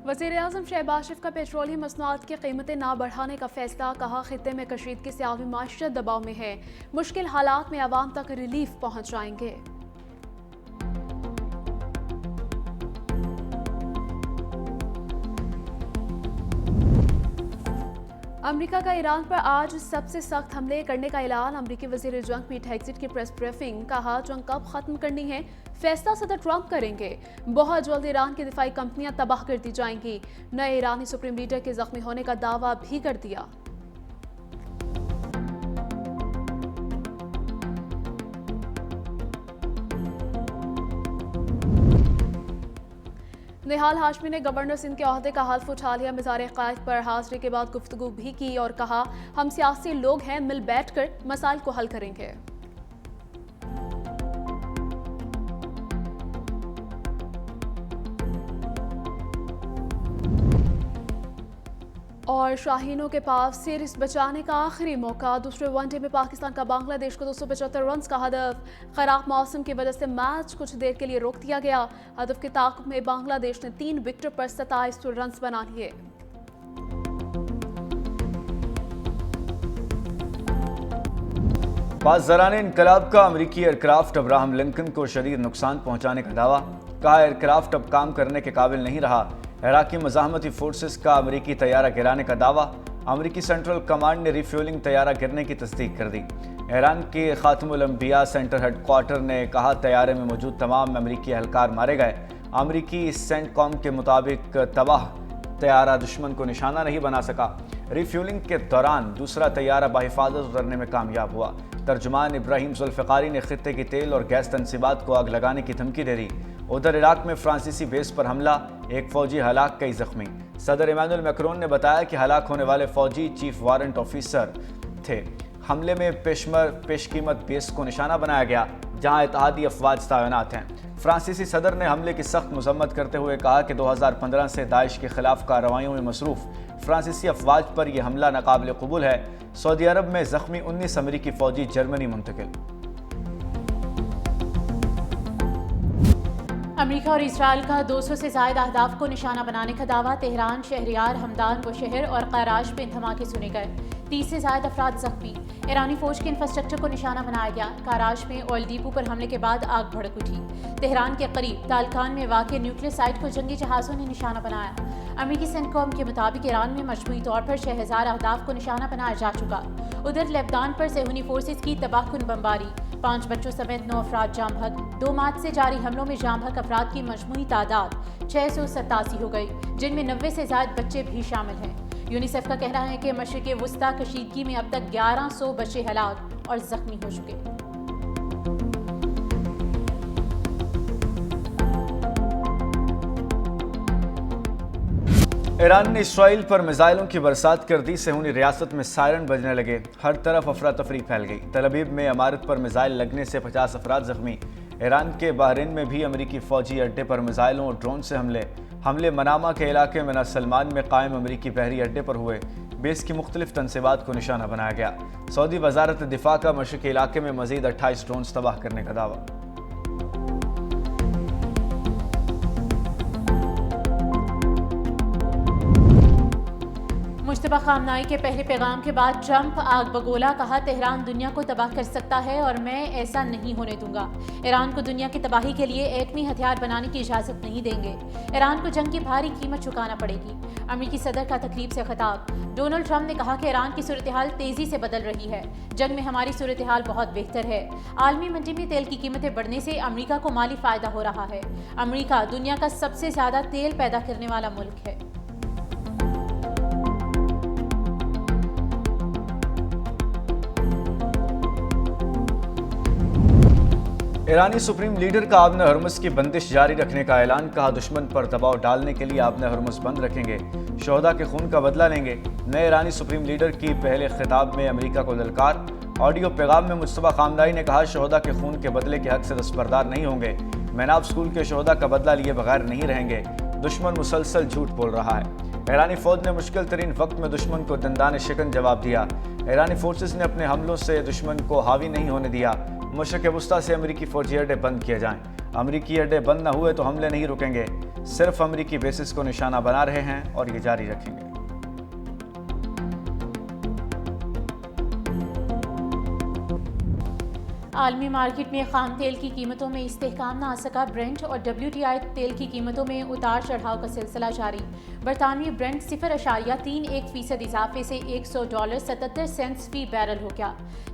वज़ीर-ए-आज़म शहबाज शरीफ का पेट्रोलियम मसनूआत की कीमतें ना बढ़ाने का फैसला। कहा खित्ते में कशीदगी से आलमी माशरत दबाव में है, मुश्किल हालात में आवाम तक रिलीफ पहुँच जाएंगे। अमेरिका का ईरान पर आज सबसे सख्त हमले करने का ऐलान। अमेरिकी वज़ीर जंग पीट हेग्सेट की प्रेस ब्रीफिंग। कहा जंग कब खत्म करनी है फैसला सदर ट्रंप करेंगे। बहुत जल्द ईरान की दिफाई कंपनियां तबाह कर दी जाएंगी। नए ईरानी सुप्रीम लीडर के जख्मी होने का दावा भी कर दिया। निहाल हाशमी ने गवर्नर सिंध के ओहदे का हल्फ उठा लिया। मिज़ार क़ायद पर हाजिरी के बाद गुफ्तगू भी की और कहा हम सियासी लोग हैं, मिल बैठ कर मसाइल को हल करेंगे। और शाहीनों के पास सीरीज बचाने का आखिरी मौका। दूसरे वनडे में पाकिस्तान का बांग्लादेश को 275 रन का हदफ। खराब मौसम की वजह से मैच कुछ देर के लिए रोक दिया गया। हदफ के ताक़ुब में बांग्लादेश ने 3 विकेट पर 27 रन बना लिए। पासदारान इनकलाब का अमरीकी एयरक्राफ्ट अब्राहम लिंकन को शदीद नुकसान पहुंचाने का दावा। कहा एयरक्राफ्ट अब काम करने के काबिल नहीं रहा। इराकी मज़ाहमती फोर्सेस का अमरीकी तैयारा गिराने का दावा। अमरीकी सेंट्रल कमांड ने रिफ्यूलिंग तैयारा गिरने की तस्दीक कर दी। ईरान के खातमुल अंबिया सेंटर हेडक्वार्टर ने कहा तैयारे में मौजूद तमाम अमरीकी एहलकार मारे गए। अमरीकी सेंटकॉम के मुताबिक तबाह तैयारा दुश्मन को निशाना नहीं बना सका। रिफ्यूलिंग के दौरान दूसरा तैयारा बाहिफाजत उतरने में कामयाब हुआ। तर्जुमान इब्राहिम जुल्फ़िकारी ने खित्ते की तेल और गैस तनसीबात को आग लगाने की धमकी दे दी। उधर इराक में फ्रांसीसी बेस पर हमला, एक फौजी हलाक, कई जख्मी। सदर इमानुएल मैक्रोन ने बताया कि हलाक होने वाले फौजी चीफ वारंट ऑफिसर थे। हमले में पेशकीमत बेस को निशाना बनाया गया, जहां इत्तेहादी अफवाज तैनात हैं। फ्रांसीसी सदर ने हमले की सख्त मजम्मत करते हुए कहा कि 2015 से दाइश के खिलाफ कार्रवाइयों में मसरूफ फ्रांसीसी अफवाज पर यह हमला नाकाबिल कबूल है। सऊदी अरब में जख्मी 19 अमरीकी फौजी जर्मनी मुंतकिल। अमेरिका और इसराइल का 200 से ज़ायद अहदाफ को निशाना बनाने का दावा। तेहरान, शहरियार, हमदान, बुशहर और कराश में धमाके सुने गए। 30 से ज़ायद अफराद जख्मी। ईरानी फौज के इंफ्रास्ट्रक्चर को निशाना बनाया गया। कराश में ऑयल डिपो पर हमले के बाद आग भड़क उठी। तेहरान के करीब तालकान में वाक़ न्यूक्लियर साइट को जंगी जहाज़ों ने निशाना बनाया। अमेरिकी सेंटकॉम के मुताबिक ईरान में मजमूई तौर पर 6000 अहदाफ को निशाना बनाया जा चुका। उधर लेबनान पर सेहूनी फोर्सेज की तबाहकुन बमबारी। 5 बच्चों समेत 9 अफराद जाम बहक। 2 मार्च से जारी हमलों में जाम बहक अफराद की मजमूई तादाद 687 हो गई, जिनमें 90 से ज़ायद बच्चे भी शामिल हैं। यूनिसेफ का कहना है कि मशरिक़ वुस्ता कशीदगी में अब तक 1100 बच्चे हलाक और जख्मी हो चुके। ईरान ने इसराइल पर मिसाइलों की बरसात कर दी। सेहूनी रियासत में सायरन बजने लगे। हर तरफ अफरा तफरी फैल गई। तल अवीव में इमारत पर मिसाइल लगने से 50 अफराद जख्मी। ईरान के बहरीन में भी अमरीकी फौजी अड्डे पर मिसाइलों और ड्रोन से हमले मनामा के इलाके में सलमान में कायम अमरीकी बहरी अड्डे पर हुए। बेस की मुख्तलिफ तनसीबात को निशाना बनाया गया। सऊदी वजारत दिफा का मशरक़ी इलाके में मजीद 28 ड्रोन तबाह करने का दावा। मुश्तबा खामनाई के पहले पैगाम के बाद ट्रंप आग बगोला। कहा तेहरान दुनिया को तबाह कर सकता है और मैं ऐसा नहीं होने दूंगा। ईरान को दुनिया की तबाही के लिए एटमी हथियार बनाने की इजाज़त नहीं देंगे। ईरान को जंग की भारी कीमत चुकाना पड़ेगी। अमेरिकी सदर का तकरीब से खिताब। डोनाल्ड ट्रंप ने कहा कि ईरान की सूरत हाल तेज़ी से बदल रही है। जंग में हमारी सूरत हाल बहुत बेहतर है। आलमी मंडी में तेल की कीमतें बढ़ने से अमेरिका को माली फ़ायदा हो रहा है। अमेरिका दुनिया का सबसे ज़्यादा तेल पैदा करने वाला मुल्क है। ईरानी सुप्रीम लीडर का आबन हरमुज की बंदिश जारी रखने का ऐलान। कहा दुश्मन पर दबाव डालने के लिए आबन हरमुज बंद रखेंगे, शोहदा के खून का बदला लेंगे। नए ईरानी सुप्रीम लीडर की पहले खिताब में अमेरिका को ललकार। ऑडियो पैगाम में मुस्तफा खामनाई ने कहा शोहदा के खून के बदले के हक से दस्तबरदार नहीं होंगे। मैनाब स्कूल के शोहदा का बदला लिए बगैर नहीं रहेंगे। दुश्मन मुसलसल झूठ बोल रहा है। ईरानी फौज ने मुश्किल तरीन वक्त में दुश्मन को दंदान शिकन जवाब दिया। ईरानी फोर्सेस ने अपने हमलों से दुश्मन को हावी नहीं होने दिया। मशरक़ वुस्ता से अमरीकी फौजी अड्डे बंद किए जाएं। امریکی اڈے بند نہ ہوئے تو حملے نہیں رکیں گے، صرف امریکی بیسز کو نشانہ بنا رہے ہیں اور یہ جاری رکھیں گے۔ عالمی مارکیٹ میں خام تیل کی قیمتوں میں استحکام نہ آ سکا، برنٹ اور WTI تیل کی قیمتوں میں اتار چڑھاؤ کا سلسلہ جاری۔ برطانوی برنٹ 0.31% اضافے سے $100.77 فی بیرل ہو گیا۔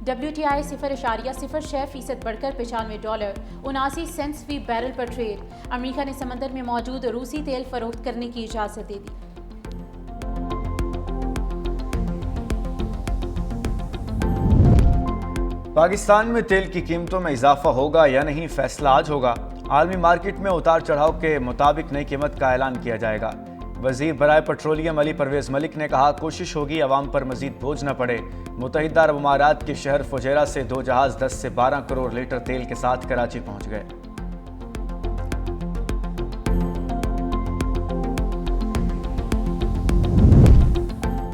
WTI 0.06% بڑھ کر $95.79 فی بیرل پر ٹریڈ۔ امریکہ نے سمندر میں موجود روسی تیل فروخت کرنے کی اجازت دے دی۔ پاکستان میں تیل کی قیمتوں میں اضافہ ہوگا یا نہیں، فیصلہ آج ہوگا۔ عالمی مارکیٹ میں اتار چڑھاؤ کے مطابق نئی قیمت کا اعلان کیا جائے گا۔ وزیر برائے پیٹرولیم علی پرویز ملک نے کہا، کوشش ہوگی عوام پر مزید بوجھ نہ پڑے۔ متحدہ عرب امارات کے شہر فجیرہ سے 2 جہاز 10 سے 12 کروڑ لیٹر تیل کے ساتھ کراچی پہنچ گئے۔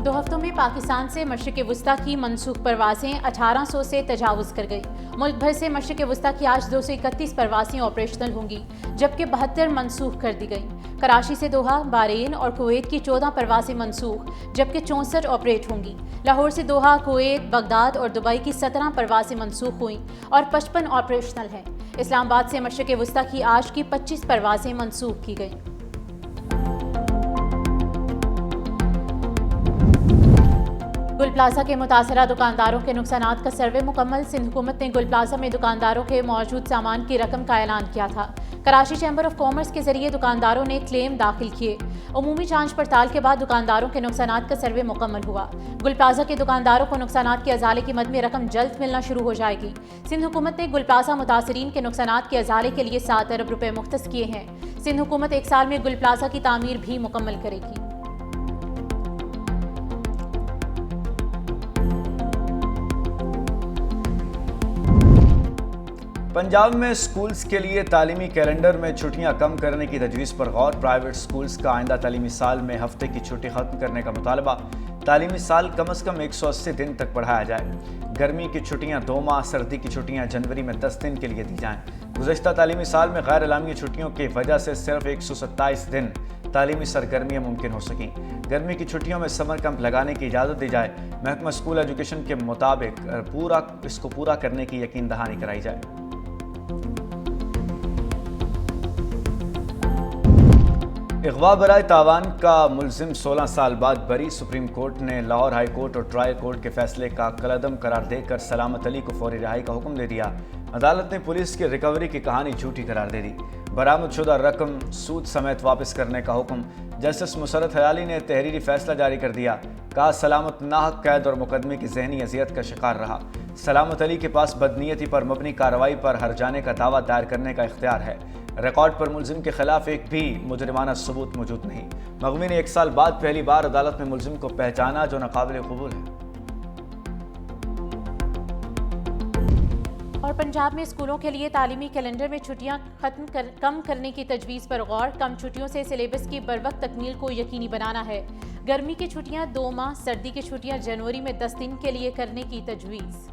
دو ہفتوں میں پاکستان سے مشرق وسطیٰ کی منسوخ پروازیں 1800 سے تجاوز کر گئی۔ ملک بھر سے مشرق وسطیٰ کی آج 231 پروازیں آپریشنل ہوں گی، جبکہ 72 منسوخ کر دی گئیں۔ کراچی سے دوحہ، بحرین اور کویت کی 14 پروازیں منسوخ، جبکہ 64 آپریٹ ہوں گی۔ لاہور سے دوحہ، کویت، بغداد اور دبئی کی 17 پروازیں منسوخ ہوئیں اور 55 آپریشنل ہیں۔ اسلام آباد سے مشرق وسطیٰ کی آج کی 25 پروازیں منسوخ کی گئیں۔ گل پلازہ کے متاثرہ دکانداروں کے نقصانات کا سروے مکمل۔ سندھ حکومت نے گل پلازہ میں دکانداروں کے موجود سامان کی رقم کا اعلان کیا تھا۔ کراچی چیمبر آف کامرس کے ذریعے دکانداروں نے کلیم داخل کیے۔ عمومی جانچ پڑتال کے بعد دکانداروں کے نقصانات کا سروے مکمل ہوا۔ گل پلازہ کے دکانداروں کو نقصانات کے ازالے کی مد میں رقم جلد ملنا شروع ہو جائے گی۔ سندھ حکومت نے گل پلازہ متاثرین کے نقصانات کے ازالے کے لیے 7 ارب روپے مختص کیے ہیں۔ سندھ حکومت 1 سال میں گل پلازہ کی تعمیر بھی مکمل کرے گی۔ پنجاب میں سکولز کے لیے تعلیمی کیلنڈر میں چھٹیاں کم کرنے کی تجویز پر غور۔ پرائیویٹ سکولز کا آئندہ تعلیمی سال میں ہفتے کی چھٹی ختم کرنے کا مطالبہ۔ تعلیمی سال کم از کم 180 دن تک بڑھایا جائے۔ گرمی کی چھٹیاں 2 ماہ، سردی کی چھٹیاں جنوری میں 10 دن کے لیے دی جائیں۔ گزشتہ تعلیمی سال میں غیر اعلامیہ چھٹیوں کی وجہ سے صرف 127 دن تعلیمی سرگرمیاں ممکن ہو سکیں۔ گرمی کی چھٹیوں میں سمر کیمپ لگانے کی اجازت دی جائے۔ محکمہ اسکول ایجوکیشن کے مطابق اس کو پورا کرنے کی یقین دہانی کرائی جائے۔ اغوا برائے تاوان کا ملزم 16 سال بعد بری۔ سپریم کورٹ نے لاہور ہائی کورٹ اور ٹرائل کورٹ کے فیصلے کا کالعدم قرار دے کر سلامت علی کو فوری رہائی کا حکم دے دیا۔ عدالت نے پولیس کی ریکوری کی کہانی جھوٹی قرار دے دی۔ برآمد شدہ رقم سود سمیت واپس کرنے کا حکم۔ جسٹس مسرت حلالی نے تحریری فیصلہ جاری کر دیا۔ کہا، سلامت ناحق قید اور مقدمے کی ذہنی اذیت کا شکار رہا۔ سلامت علی کے پاس بدنیتی پر مبنی کارروائی پر ہرجانے کا دعویٰ دائر کرنے کا اختیار ہے۔ ریکارڈ پر ملزم کے خلاف ایک بھی مجرمانہ ثبوت موجود نہیں۔ مغوی نے 1 سال بعد پہلی بار عدالت میں ملزم کو پہچانا، جو ناقابل قبول ہے۔ اور پنجاب میں اسکولوں کے لیے تعلیمی کیلنڈر میں چھٹیاں کم کرنے کی تجویز پر غور۔ کم چھٹیوں سے سلیبس کی بروقت تکمیل کو یقینی بنانا ہے۔ گرمی کی چھٹیاں 2 ماہ، سردی کی چھٹیاں جنوری میں 10 دن کے لیے کرنے کی تجویز۔